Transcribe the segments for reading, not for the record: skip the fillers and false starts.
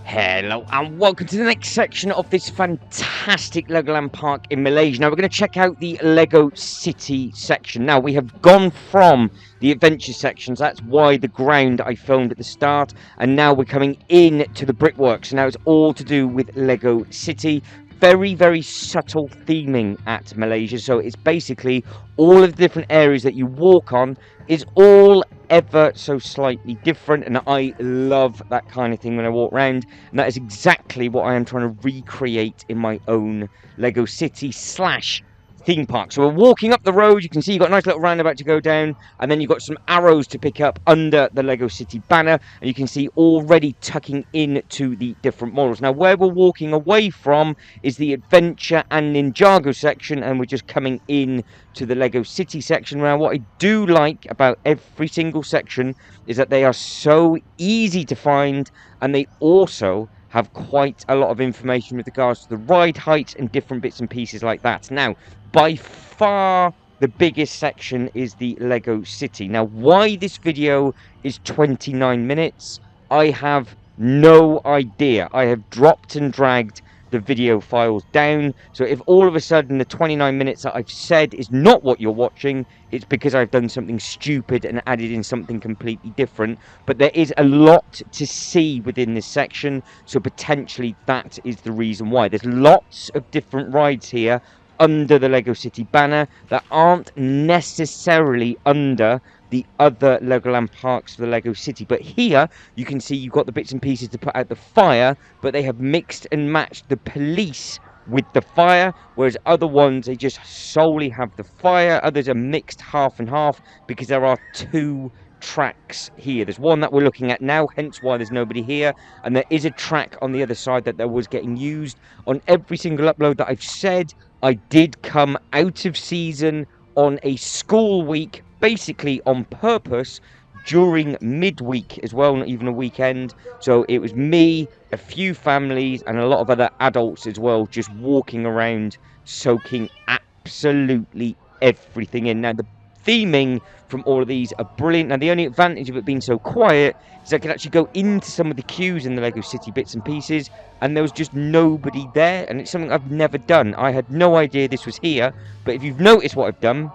Hello and welcome to the next section of this fantastic Legoland park in Malaysia. Now we're going to check out the Lego City section. Now we have gone from the adventure sections, that's why the ground I filmed at the start, and now we're coming in to the brickwork. So now it's all to do with Lego City. Very subtle theming at Malaysia, so it's basically all of the different areas that you walk on is all ever so slightly different, and I love that kind of thing when I walk around, and that is exactly what I am trying to recreate in my own Lego City slash theme park. So we're walking up the road, you can see you've got a nice little roundabout to go down, and then you've got some arrows to pick up under the Lego City banner, and you can see already tucking into the different models. Now where we're walking away from is the adventure and Ninjago section, and we're just coming in to the Lego City section. Now what I do like about every single section is that they are so easy to find, and they also have quite a lot of information with regards to the ride heights and different bits and pieces like that. Now by far the biggest section is the Lego City. Now why this video is 29 minutes, I have no idea. I have dropped and dragged the video files down, so if all of a sudden the 29 minutes that I've said is not what you're watching, it's because I've done something stupid and added in something completely different. But there is a lot to see within this section, so potentially that is the reason why. There's lots of different rides here under the Lego City banner that aren't necessarily under the other Legoland parks for the Lego City, but here you can see you've got the bits and pieces to put out the fire, but they have mixed and matched the police with the fire, whereas other ones they just solely have the fire. Others are mixed half and half because there are two tracks here. There's one that we're looking at now, hence why there's nobody here, and there is a track on the other side that there was getting used. On every single upload that I've said, I did come out of season on a school week, basically on purpose, during midweek as well, not even a weekend. So it was me, a few families, and a lot of other adults as well, just walking around, soaking absolutely everything in. Now the theming from all of these are brilliant. Now the only advantage of it being so quiet is I could actually go into some of the queues in the Lego City bits and pieces, and there was just nobody there, and it's something I've never done. I had no idea this was here, but if you've noticed what I've done,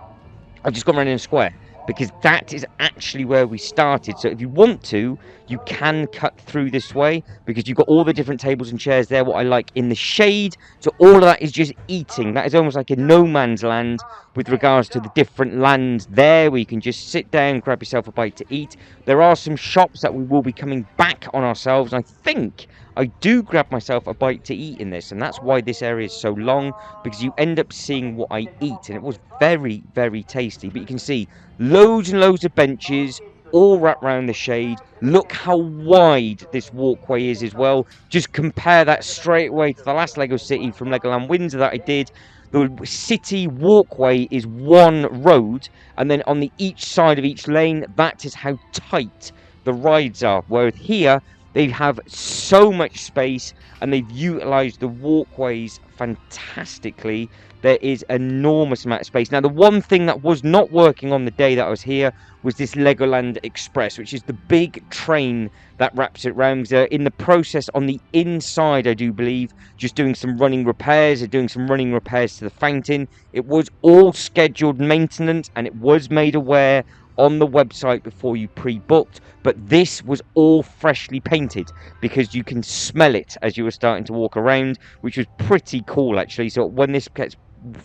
I've just gone around in a square, because that is actually where we started. So if you want to, you can cut through this way, because you've got all the different tables and chairs there, what I like, in the shade. So all of that is just eating. That is almost like a no man's land with regards to the different lands there, where you can just sit down, grab yourself a bite to eat. There are some shops that we will be coming back on ourselves, and I think I do grab myself a bite to eat in this, and that's why this area is so long, because you end up seeing what I eat, and it was very tasty. But you can see loads and loads of benches all wrapped around the shade. Look how wide this walkway is as well. Just compare that straight away to the last Lego City from Legoland Windsor that I did. The city walkway is one road, and then on the each side of each lane, that is how tight the rides are. Whereas here they have so much space, and they've utilised the walkways fantastically. There is enormous amount of space. Now the one thing that was not working on the day that I was here was this Legoland Express, which is the big train that wraps it round. They're in the process on the inside, I do believe, just doing some running repairs. They're doing some running repairs to the fountain. It was all scheduled maintenance, and it was made aware on the website before you pre-booked, but this was all freshly painted, because you can smell it as you were starting to walk around, which was pretty cool actually. So when this gets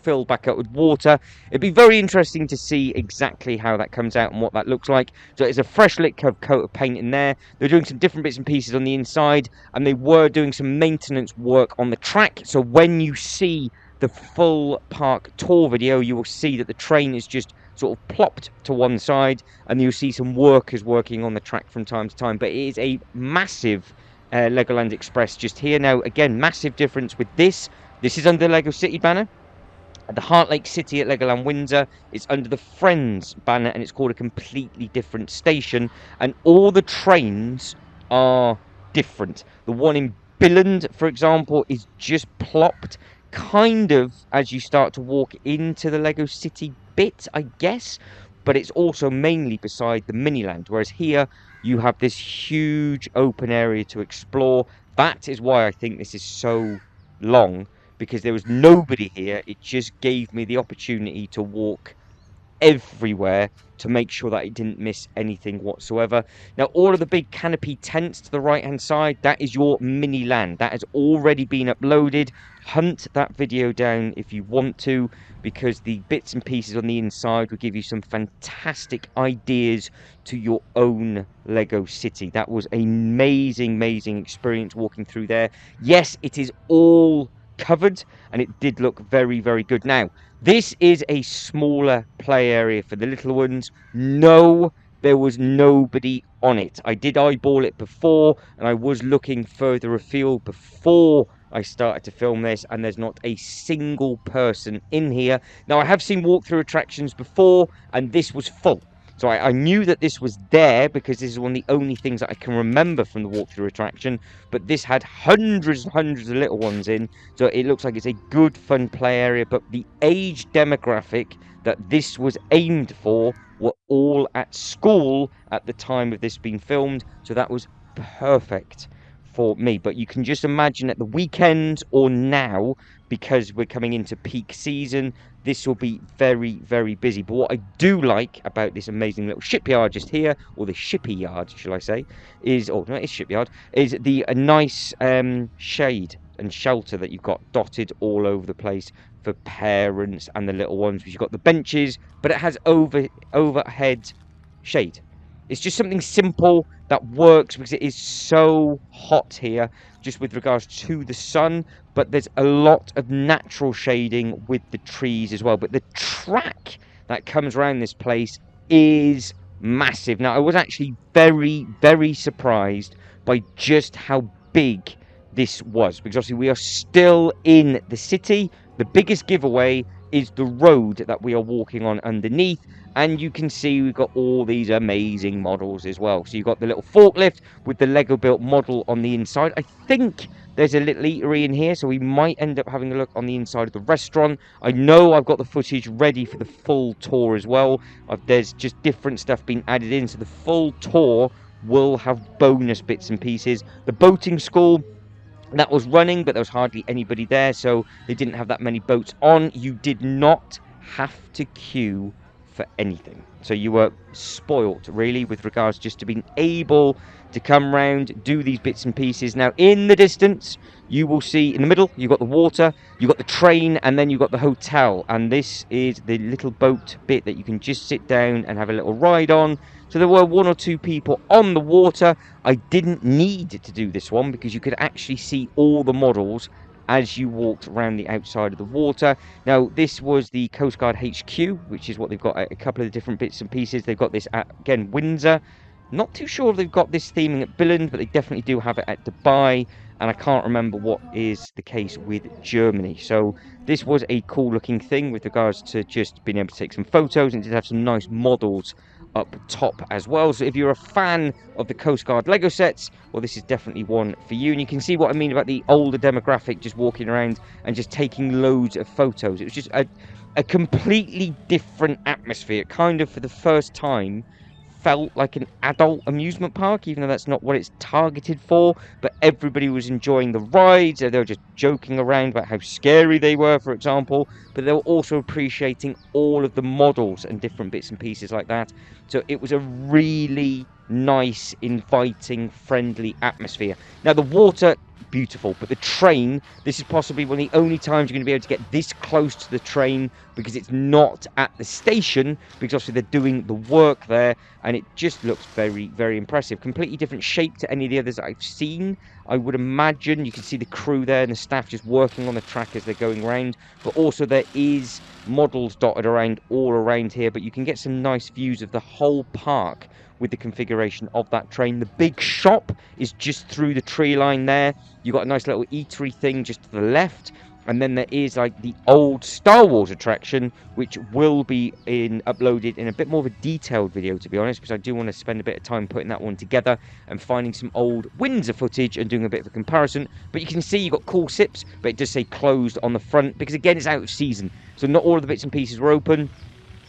filled back up with water, it'd be very interesting to see exactly how that comes out and what that looks like. So it's a fresh lit coat of paint in there. They're doing some different bits and pieces on the inside, and they were doing some maintenance work on the track. So when you see the full park tour video, you will see that the train is just sort of plopped to one side, and you'll see some workers working on the track from time to time. But it is a massive Legoland Express just here. Now again, massive difference with this is under the Lego City banner. The Heart Lake City at Legoland Windsor is under the Friends banner, and it's called a completely different station, and all the trains are different. The one in Billund, for example, is just plopped kind of as you start to walk into the Lego City bit, I guess, but it's also mainly beside the Miniland, whereas here you have this huge open area to explore. That is why I think this is so long, because there was nobody here. It just gave me the opportunity to walk everywhere to make sure that I didn't miss anything whatsoever. Now, all of the big canopy tents to the right hand side, that is your mini land. That has already been uploaded. Hunt that video down if you want to, because the bits and pieces on the inside will give you some fantastic ideas to your own Lego city. That was an amazing, amazing experience walking through there. Yes, it is all covered, and it did look very, very good. Now, this is a smaller play area for the little ones. No, there was nobody on it. I did eyeball it before, and I was looking further afield before I started to film this, and there's not a single person in here. Now, I have seen walkthrough attractions before, and this was full. So I knew that this was there because this is one of the only things that I can remember from the walkthrough attraction. But this had hundreds and hundreds of little ones in, so it looks like it's a good, fun play area. But the age demographic that this was aimed for were all at school at the time of this being filmed, so that was perfect for me. But you can just imagine at the weekends or now, because we're coming into peak season, this will be very, very busy. But what I do like about this amazing little shipyard just here, or the shippy yard, shall I say, is, oh no, it's shipyard, is the nice shade and shelter that you've got dotted all over the place for parents and the little ones. You've got the benches, but it has overhead shade. It's just something simple that works because it is so hot here, just with regards to the sun. But there's a lot of natural shading with the trees as well. But the track that comes around this place is massive. Now, I was actually very, very surprised by just how big this was, because obviously we are still in the city. The biggest giveaway is the road that we are walking on underneath, and you can see we've got all these amazing models as well. So you've got the little forklift with the Lego built model on the inside. I think there's a little eatery in here, so we might end up having a look on the inside of the restaurant. I know I've got the footage ready for the full tour as well. There's just different stuff being added in, so the full tour will have bonus bits and pieces. The boating school, that was running, but there was hardly anybody there, so they didn't have that many boats on. You did not have to queue for anything, so you were spoilt really with regards just to being able to come round, do these bits and pieces. Now, in the distance, you will see in the middle, you've got the water, you've got the train, and then you've got the hotel. And this is the little boat bit that you can just sit down and have a little ride on. So there were one or two people on the water. I didn't need to do this one because you could actually see all the models as you walked around the outside of the water. Now, this was the Coast Guard HQ, which is what they've got at a couple of the different bits and pieces. They've got this at, again, Windsor. Not too sure if they've got this theming at Billund, but they definitely do have it at Dubai. And I can't remember what is the case with Germany. So this was a cool looking thing with regards to just being able to take some photos, and to have some nice models up top as well. So if you're a fan of the Coast Guard Lego sets, well, this is definitely one for you. And you can see what I mean about the older demographic just walking around and just taking loads of photos. It was just a completely different atmosphere. It kind of, for the first time, felt like an adult amusement park, even though that's not what it's targeted for. But everybody was enjoying the rides. They were just joking around about how scary they were, for example, but they were also appreciating all of the models and different bits and pieces like that. So it was a really nice, inviting, friendly atmosphere. Now, the water, beautiful, but the train, this is possibly one of the only times you're going to be able to get this close to the train, because it's not at the station, because obviously they're doing the work there, and it just looks very, very impressive. Completely different shape to any of the others that I've seen. I would imagine you can see the crew there and the staff just working on the track as they're going around, but also there is models dotted around all around here, but you can get some nice views of the whole park with the configuration of that train. The big shop is just through the tree line there. You've got a nice little eatery thing just to the left, and then there is like the old Star Wars attraction, which will be uploaded in a bit more of a detailed video, to be honest, because I do want to spend a bit of time putting that one together and finding some old Windsor footage and doing a bit of a comparison. But you can see you've got cool sips, but it does say closed on the front, because again, it's out of season, so not all of the bits and pieces were open.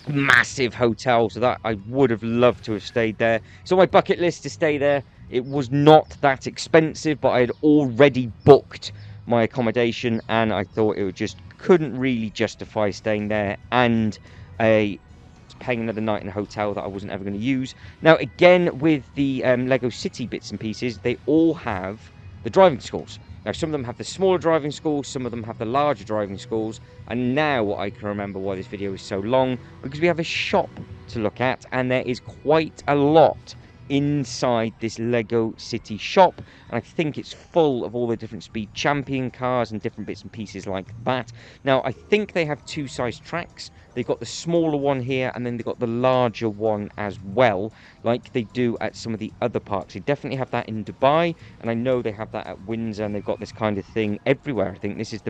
massive hotel, so that I would have loved to have stayed there. It's on my bucket list to stay there. It was not that expensive, but I had already booked my accommodation, and I thought it just couldn't really justify staying there and a paying another night in a hotel that I wasn't ever going to use. Now, again, with the Lego City bits and pieces, they all have the driving schools. Now, some of them have the smaller driving schools, some of them have the larger driving schools, and now I can remember why this video is so long, because we have a shop to look at, and there is quite a lot inside this Lego City shop, and I think it's full of all the different speed champion cars and different bits and pieces like that. Now, I think they have two size tracks. They've got the smaller one here, and then they've got the larger one as well, like they do at some of the other parks. They definitely have that in Dubai, and I know they have that at Windsor, and they've got this kind of thing everywhere. I think this is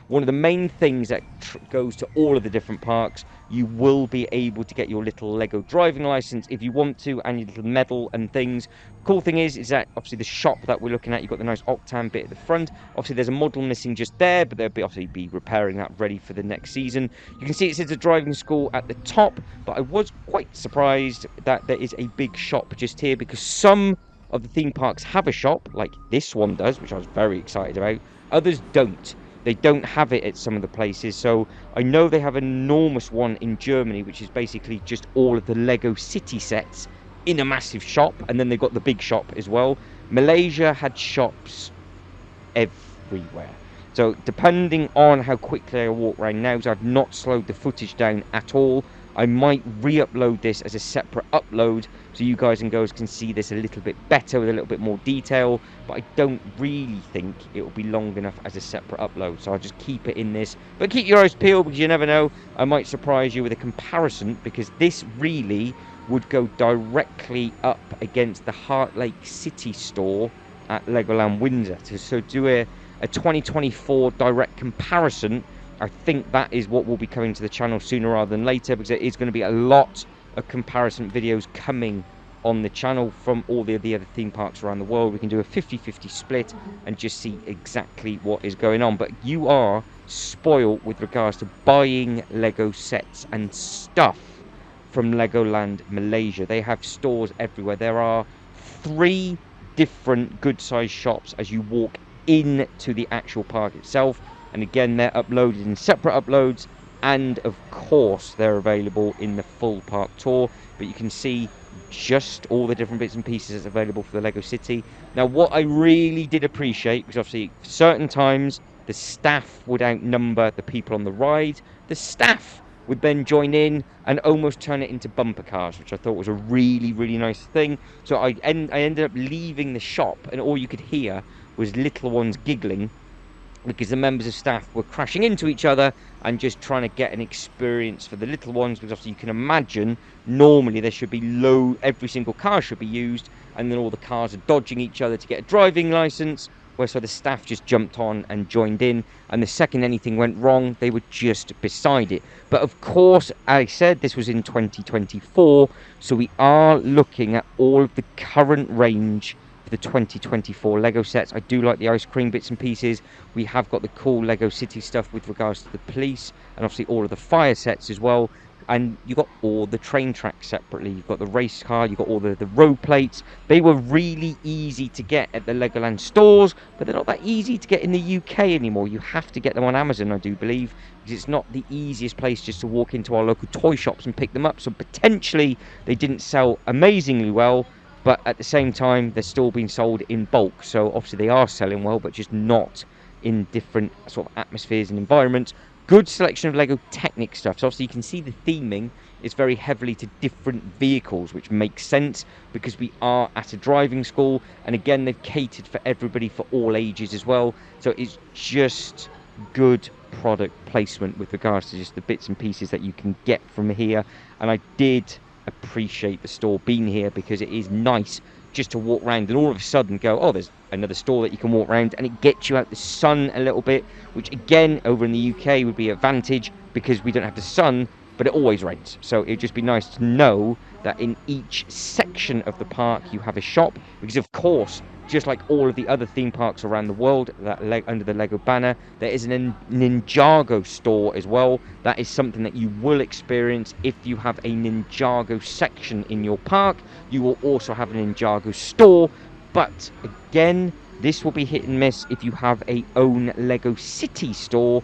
one of the main things that goes to all of the different parks. You will be able to get your little Lego driving license if you want to, and your little medal and things. Cool thing is that obviously the shop that we're looking at, you've got the nice Octane bit at the front. Obviously there's a model missing just there, but they'll obviously be repairing that ready for the next season. You can see it says a driving school at the top, but I was quite surprised that there is a big shop just here, because some of the theme parks have a shop, like this one does, which I was very excited about. Others don't. They don't have it at some of the places. So I know they have an enormous one in Germany, which is basically just all of the Lego City sets in a massive shop, and then they've got the big shop as well. Malaysia had shops everywhere. So depending on how quickly I walk around now, so I've not slowed the footage down at all, I might re-upload this as a separate upload so you guys and girls can see this a little bit better with a little bit more detail, but I don't really think it will be long enough as a separate upload, so I'll just keep it in this. But keep your eyes peeled, because you never know, I might surprise you with a comparison, because this really would go directly up against the Heart Lake City store at Legoland Windsor. So do a 2024 direct comparison. I think that is what will be coming to the channel sooner rather than later, because there is going to be a lot of comparison videos coming on the channel from all the other theme parks around the world. We can do a 50-50 split and just see exactly what is going on. But you are spoiled with regards to buying Lego sets and stuff from Legoland Malaysia. They have stores everywhere. There are 3 different good-sized shops as you walk into the actual park itself, and again they're uploaded in separate uploads, and of course they're available in the full park tour. But you can see just all the different bits and pieces that's available for the Lego City. Now, what I really did appreciate, because obviously certain times the staff would outnumber the people on the ride, the staff would then join in and almost turn it into bumper cars, which I thought was a really, really nice thing. So I ended up leaving the shop, and all you could hear was little ones giggling, because the members of staff were crashing into each other and just trying to get an experience for the little ones. Because obviously you can imagine, normally there should be every single car should be used, and then all the cars are dodging each other to get a driving license, where so the staff just jumped on and joined in, and the second anything went wrong, they were just beside it. But of course, I said this was in 2024, so we are looking at all of the current range for the 2024 Lego sets. I do like the ice cream bits and pieces. We have got the cool Lego City stuff with regards to the police, and obviously all of the fire sets as well. And you've got all the train tracks separately. You've got the race car, you've got all the road plates. They were really easy to get at the Legoland stores, but they're not that easy to get in the UK anymore. You have to get them on Amazon, I do believe, because it's not the easiest place just to walk into our local toy shops and pick them up. So potentially they didn't sell amazingly well, but at the same time they're still being sold in bulk. So obviously they are selling well, but just not in different sort of atmospheres and environments. Good selection of Lego Technic stuff. So obviously you can see the theming is very heavily to different vehicles, which makes sense because we are at a driving school, and again they've catered for everybody, for all ages as well. So it's just good product placement with regards to just the bits and pieces that you can get from here. And I did appreciate the store being here, because it is nice just to walk around and all of a sudden go, oh, there's another store that you can walk around, and it gets you out the sun a little bit, which again over in the UK would be an advantage because we don't have the sun, but it always rains. So it'd just be nice to know that in each section of the park you have a shop, because of course, just like all of the other theme parks around the world that under the Lego banner, there is an Ninjago store as well. That is something that you will experience if you have a Ninjago section in your park. You will also have a Ninjago store, but again, this will be hit and miss if you have a own Lego City store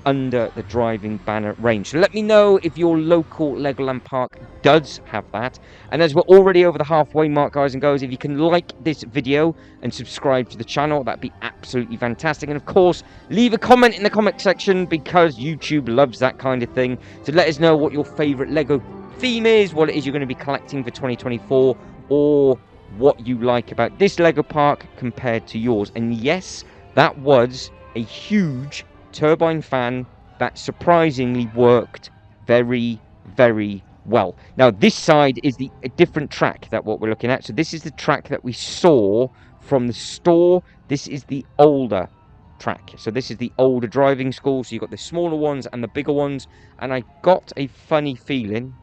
under the driving banner range. So let me know if your local Legoland park does have that. And as we're already over the halfway mark, guys and girls, if you can like this video and subscribe to the channel, that'd be absolutely fantastic. And of course, leave a comment in the comment section, because YouTube loves that kind of thing. So let us know what your favorite Lego theme is, what it is you're going to be collecting for 2024, or what you like about this Lego park compared to yours. And yes, that was a huge turbine fan that surprisingly worked very, very well. Now, this side is a different track that what we're looking at. So this is the track that we saw from the store. This is the older track. So this is the older driving school. So you've got the smaller ones and the bigger ones. And I got a funny feeling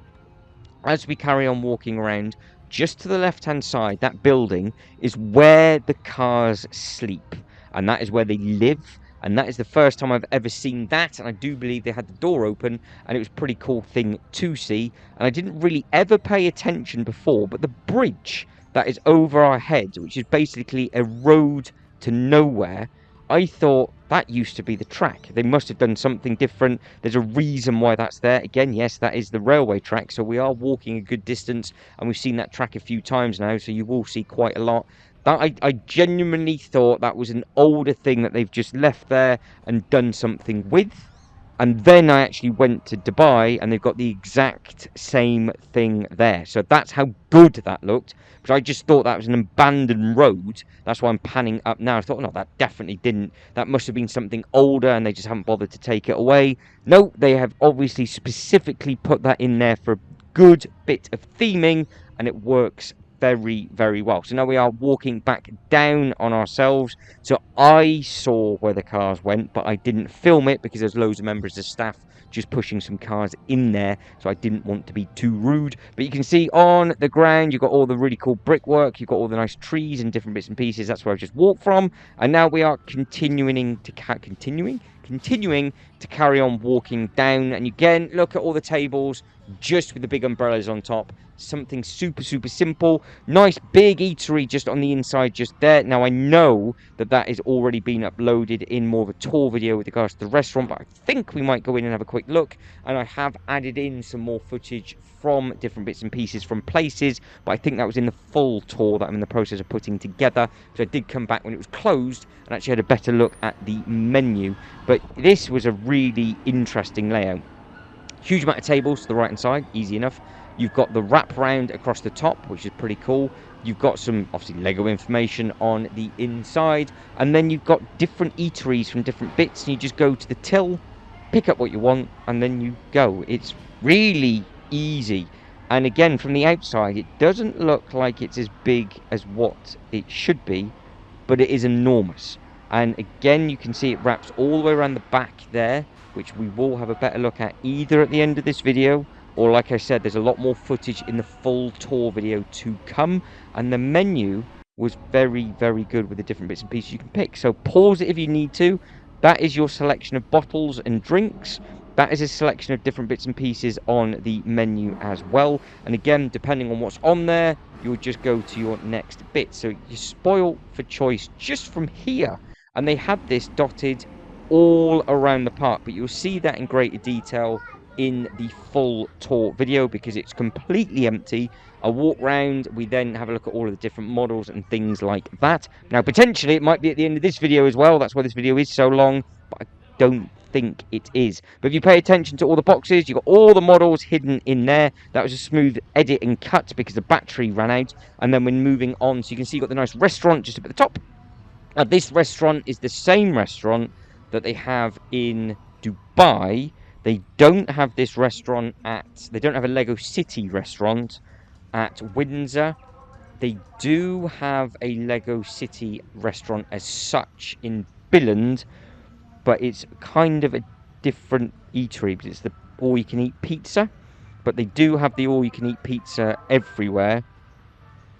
as we carry on walking around, just to the left-hand side, that building is where the cars sleep. And that is where they live. And that is the first time I've ever seen that. And I do believe they had the door open. And it was a pretty cool thing to see. And I didn't really ever pay attention before. But the bridge that is over our heads, which is basically a road to nowhere, I thought that used to be the track. They must have done something different. There's a reason why that's there. Again, yes, that is the railway track. So we are walking a good distance. And we've seen that track a few times now. So you will see quite a lot. That I genuinely thought that was an older thing that they've just left there and done something with. And then I actually went to Dubai and they've got the exact same thing there. So that's how good that looked. But I just thought that was an abandoned road. That's why I'm panning up now. I thought, no, that definitely didn't. That must have been something older and they just haven't bothered to take it away. No, they have obviously specifically put that in there for a good bit of theming, and it works very, very well. So now we are walking back down on ourselves. So I saw where the cars went, but I didn't film it because there's loads of members of staff just pushing some cars in there, so I didn't want to be too rude. But you can see on the ground, you've got all the really cool brickwork, you've got all the nice trees and different bits and pieces. That's where I just walked from, and now we are continuing to carry on walking down. And again, look at all the tables just with the big umbrellas on top. Something super, super simple. Nice big eatery just on the inside just there. Now I know that is already been uploaded in more of a tour video with regards to the restaurant, but I think we might go in and have a quick look. And I have added in some more footage from different bits and pieces from places, but I think that was in the full tour that I'm in the process of putting together. So I did come back when it was closed and actually had a better look at the menu. But this was a really interesting layout. Huge amount of tables to the right hand side, easy enough. You've got the wrap round across the top, which is pretty cool. You've got some, obviously, Lego information on the inside. And then you've got different eateries from different bits. And you just go to the till, pick up what you want, and then you go. It's really easy. And again, from the outside, it doesn't look like it's as big as what it should be, but it is enormous. And again, you can see it wraps all the way around the back there, which we will have a better look at either at the end of this video, or like I said, there's a lot more footage in the full tour video to come. And the menu was very, very good with the different bits and pieces you can pick. So pause it if you need to. That is your selection of bottles and drinks. That is a selection of different bits and pieces on the menu as well. And again, depending on what's on there, you'll just go to your next bit. So you spoil for choice just from here. And they had this dotted all around the park, but you'll see that in greater detail in the full tour video because it's completely empty. I walk round, we then have a look at all of the different models and things like that. Now potentially it might be at the end of this video as well, that's why this video is so long, but I don't think it is. But if you pay attention to all the boxes, you've got all the models hidden in there. That was a smooth edit and cut because the battery ran out. And then when moving on, so you can see you've got the nice restaurant just up at the top. Now this restaurant is the same restaurant that they have in Dubai. They don't have this restaurant they don't have a Lego City restaurant at Windsor. They do have a Lego City restaurant as such in Billund, but it's kind of a different eatery because it's the all-you-can-eat pizza. but they do have the all-you-can-eat pizza everywhere,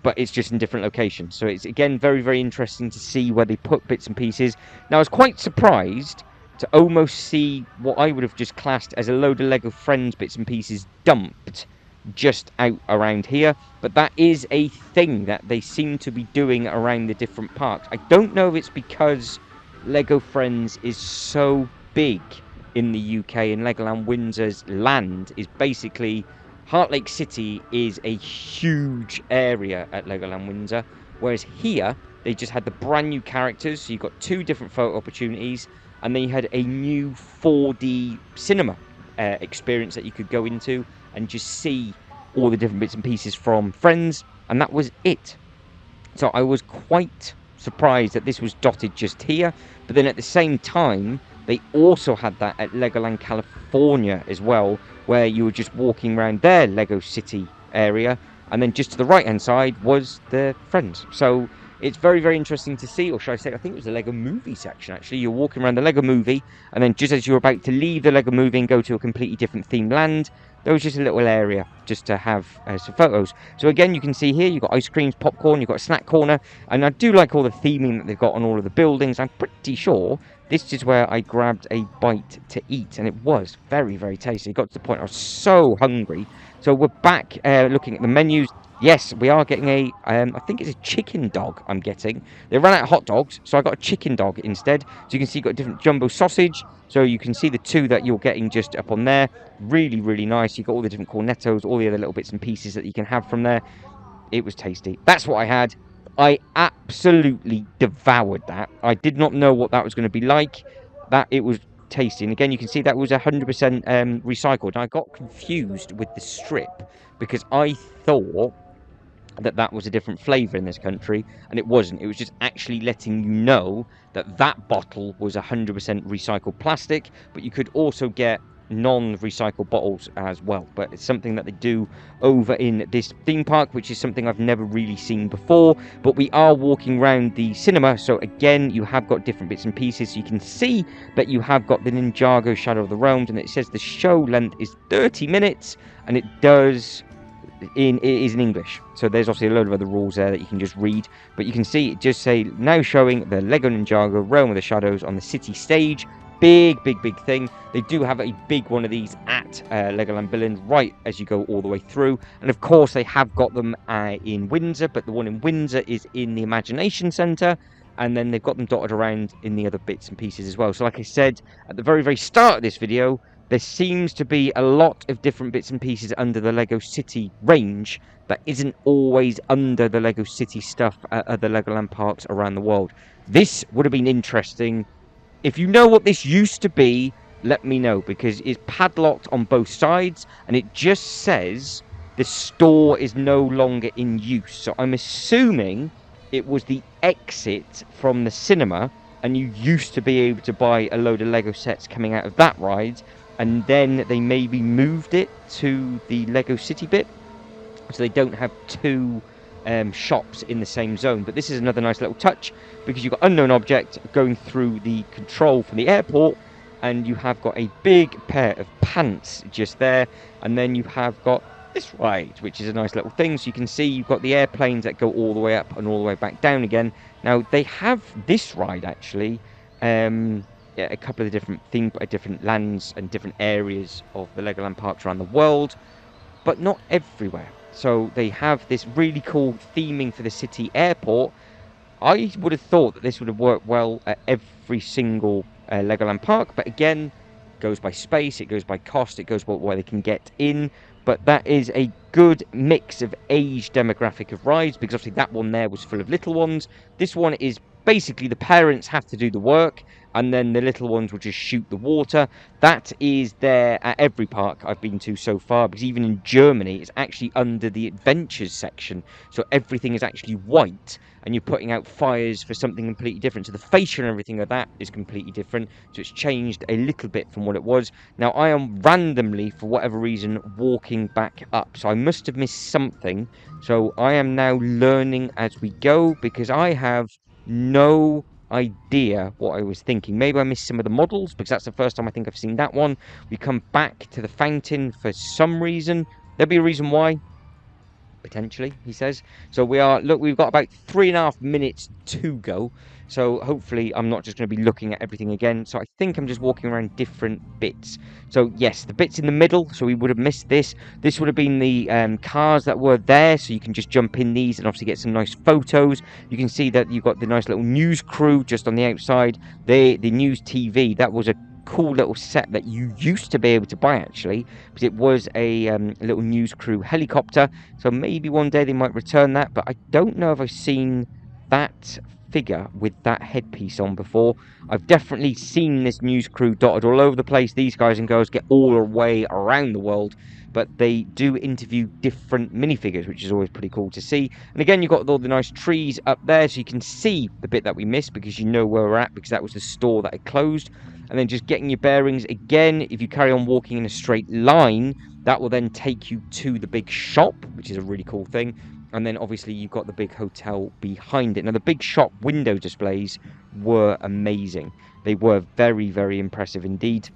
but it's just in different locations. So it's, again, very, very interesting to see where they put bits and pieces. Now, I was quite surprised to almost see what I would have just classed as a load of Lego Friends bits and pieces dumped just out around here, but that is a thing that they seem to be doing around the different parks. I don't know if it's because Lego Friends is so big in the UK, and Legoland Windsor's land is basically, Heart Lake City is a huge area at Legoland Windsor, whereas here they just had the brand new characters. So you've got 2 different photo opportunities, and then you had a new 4D cinema experience that you could go into and just see all the different bits and pieces from Friends, and that was it. So I was quite surprised that this was dotted just here, but then at the same time, they also had that at Legoland California as well, where you were just walking around their Lego City area, and then just to the right-hand side was the Friends. So it's very, very interesting to see, or should I say, I think it was the Lego Movie section, actually. You're walking around the Lego Movie, and then just as you're about to leave the Lego Movie and go to a completely different themed land, there was just a little area just to have some photos. So again, you can see here, you've got ice creams, popcorn, you've got a snack corner, and I do like all the theming that they've got on all of the buildings. I'm pretty sure this is where I grabbed a bite to eat, and it was very, very tasty. It got to the point I was so hungry. So we're back looking at the menus. Yes, we are getting a, I think it's a chicken dog I'm getting. They ran out of hot dogs, so I got a chicken dog instead. So you can see you've got a different jumbo sausage. So you can see the 2 that you're getting just up on there. Really, really nice. You've got all the different cornettos, all the other little bits and pieces that you can have from there. It was tasty. That's what I had. I absolutely devoured that. I did not know what that was going to be like. That it was tasty. And again, you can see that was 100% recycled. I got confused with the strip because I thought that was a different flavour in this country, and it wasn't. It was just actually letting you know that that bottle was 100% recycled plastic, but you could also get non-recycled bottles as well. But it's something that they do over in this theme park, which is something I've never really seen before. But we are walking around the cinema, so again, you have got different bits and pieces. So you can see that you have got the Ninjago Shadow of the Realms, and it says the show length is 30 minutes, and it is in English. So there's obviously a load of other rules there that you can just read, but you can see it just say now showing the Lego Ninjago Realm of the Shadows on the city stage. Big thing. They do have a big one of these at Legoland Billund right as you go all the way through, and of course they have got them in Windsor, but the one in Windsor is in the Imagination Centre, and then they've got them dotted around in the other bits and pieces as well. So like I said at the very, very start of this video, there seems to be a lot of different bits and pieces under the Lego City range that isn't always under the Lego City stuff at other Legoland parks around the world. This would have been interesting. If you know what this used to be, let me know, because it's padlocked on both sides, and it just says the store is no longer in use. So I'm assuming it was the exit from the cinema, and you used to be able to buy a load of Lego sets coming out of that ride, and then they maybe moved it to the Lego City bit, so they don't have 2 shops in the same zone. But this is another nice little touch, because you've got unknown object going through the control from the airport, and you have got a big pair of pants just there, and then you have got this ride, which is a nice little thing. So you can see you've got the airplanes that go all the way up and all the way back down again. Now they have this ride actually a couple of different lands and different areas of the Legoland parks around the world, but not everywhere. So they have this really cool theming for the city airport. I would have thought that this would have worked well at every single Legoland park, but again, it goes by space, it goes by cost, it goes by where they can get in. But that is a good mix of age demographic of rides, because obviously that one there was full of little ones. This one is basically the parents have to do the work, and then the little ones will just shoot the water. That is there at every park I've been to so far, because even in Germany, it's actually under the adventures section. So everything is actually white, and you're putting out fires for something completely different. So the fascia and everything of that is completely different. So it's changed a little bit from what it was. Now, I am randomly, for whatever reason, walking back up. So I must have missed something. So I am now learning as we go, because I have no idea what I was thinking. Maybe I missed some of the models, because that's the first time I think I've seen that one. We come back to the fountain for some reason. There'll be a reason why, potentially, he says. So we've got about 3.5 minutes to go. So hopefully I'm not just going to be looking at everything again. So I think I'm just walking around different bits. So yes, the bits in the middle, so we would have missed this. This would have been the cars that were there, so you can just jump in these and obviously get some nice photos. You can see that you've got the nice little news crew just on the outside. The news TV, that was a cool little set that you used to be able to buy, actually, because it was a little news crew helicopter. So maybe one day they might return that, but I don't know if I've seen that figure with that headpiece on before. I've definitely seen this news crew dotted all over the place. These guys and girls get all the way around the world, but they do interview different minifigures, which is always pretty cool to see. And again, you've got all the nice trees up there, so you can see the bit that we missed, because you know where we're at, because that was the store that had closed. And then just getting your bearings again, if you carry on walking in a straight line, that will then take you to the big shop, which is a really cool thing. And then obviously you've got the big hotel behind it. Now the big shop window displays were amazing. They were very, very impressive indeed.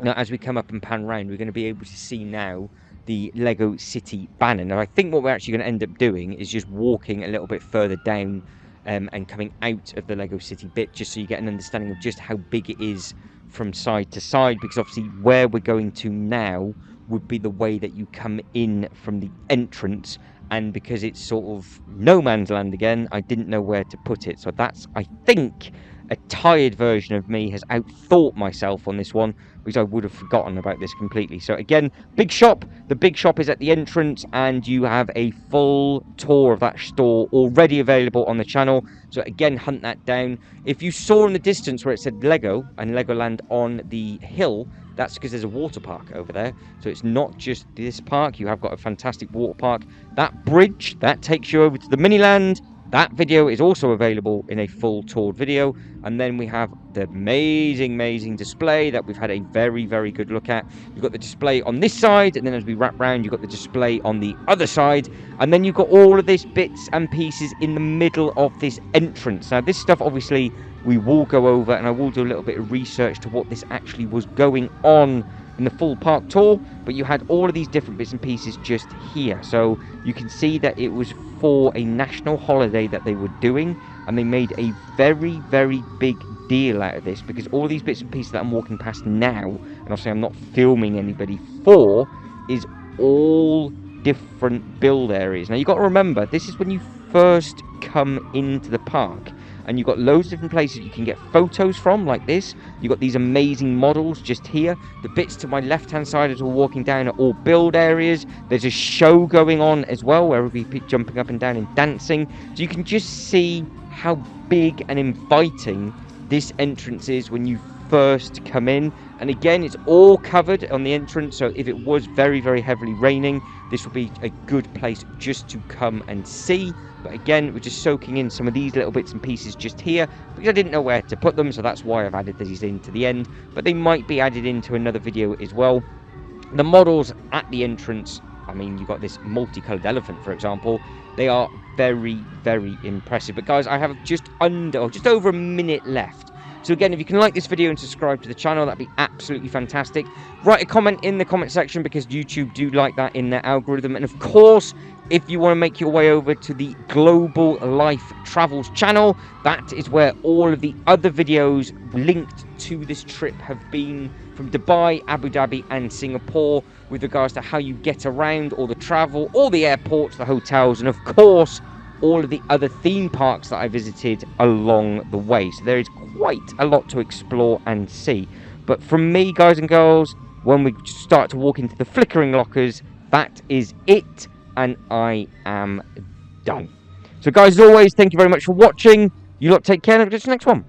Now as we come up and pan round, we're going to be able to see now the Lego City banner. Now I think what we're actually going to end up doing is just walking a little bit further down and coming out of the Lego City bit, just so you get an understanding of just how big it is from side to side, because obviously where we're going to now would be the way that you come in from the entrance, and because it's sort of no man's land again, I didn't know where to put it. So that's, I think, a tired version of me has outthought myself on this one, because I would have forgotten about this completely. So again, big shop. The big shop is at the entrance, and you have a full tour of that store already available on the channel. So again, hunt that down. If you saw in the distance where it said Lego and Legoland on the hill, that's because there's a water park over there. So it's not just this park. You have got a fantastic water park. That bridge, that takes you over to the Miniland. That video is also available in a full toured video. And then we have the amazing, amazing display that we've had a very, very good look at. You've got the display on this side, and then as we wrap round, you've got the display on the other side. And then you've got all of this bits and pieces in the middle of this entrance. Now, this stuff, obviously, we will go over, and I will do a little bit of research to what this actually was going on in the full park tour, but you had all of these different bits and pieces just here. So you can see that it was for a national holiday that they were doing, and they made a very, very big deal out of this, because all these bits and pieces that I'm walking past now, and obviously I'm not filming anybody for, is all different build areas. Now you've got to remember, this is when you first come into the park, and you've got loads of different places you can get photos from, like this. You've got these amazing models just here. The bits to my left-hand side as we're walking down are all build areas. There's a show going on as well, where we'll be jumping up and down and dancing. So you can just see how big and inviting this entrance is when you first come in. And again, it's all covered on the entrance, so if it was very, very heavily raining, this would be a good place just to come and see. But again, we're just soaking in some of these little bits and pieces just here, because I didn't know where to put them, so that's why I've added these into the end. But they might be added into another video as well. The models at the entrance, I mean, you've got this multicolored elephant, for example. They are very, very impressive. But guys, I have just over a minute left. So again, if you can like this video and subscribe to the channel, that'd be absolutely fantastic. Write a comment in the comment section, because YouTube do like that in their algorithm. And of course, if you want to make your way over to the Global Life Travels channel, that is where all of the other videos linked to this trip have been, from Dubai, Abu Dhabi and Singapore, with regards to how you get around, all the travel, all the airports, the hotels, and of course, all of the other theme parks that I visited along the way. So there is quite a lot to explore and see. But from me, guys and girls, when we start to walk into the flickering lockers, that is it, and I am done. So guys, as always, thank you very much for watching. You lot take care, and I'll catch you next one.